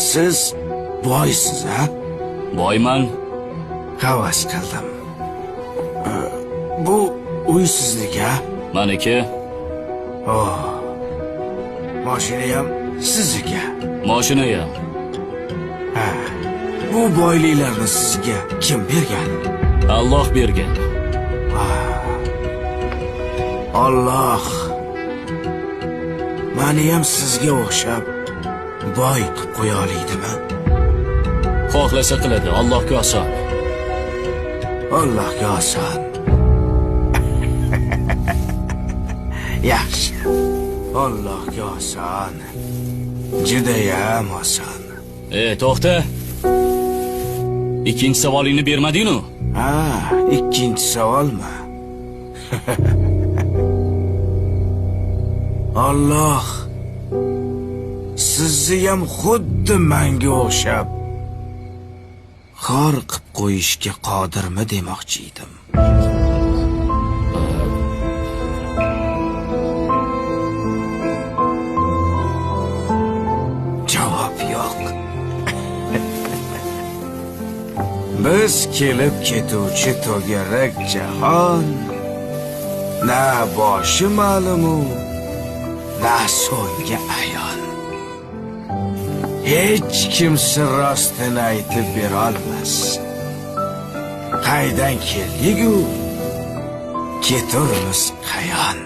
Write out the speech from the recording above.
Siz boysiz, ha? Boyman. Havas qildim. Bu uy sizniki, ha? Meniki. Oh. Mashina ham sizniki. Mashina ham. Ha. Bu boyliklarni sizga kim bergan? Alloh bergan. Alloh meni ham sizga o'xshab boy qilib qo'ya olaydimi? Xohlasa qiladi, Allohga oson. Allohga oson. Yaxshi. Allohga oson. Judayam oson. To'xta. Ikkinchi savolingni bermading-ku? Ha, ikkinchi savolmi? Alloh sizni ham xuddi menga o'xshab xor qilib qo'yishga qodirmi demoqchi edim. Javob yo'q. Biz kelib ketuvchi to'garak jahon na boshi ma'lumu, na so'nggi ayon. Hech kimsa rostini aytib bera olmas. Qaydan keldik-u, keturmiz qayon.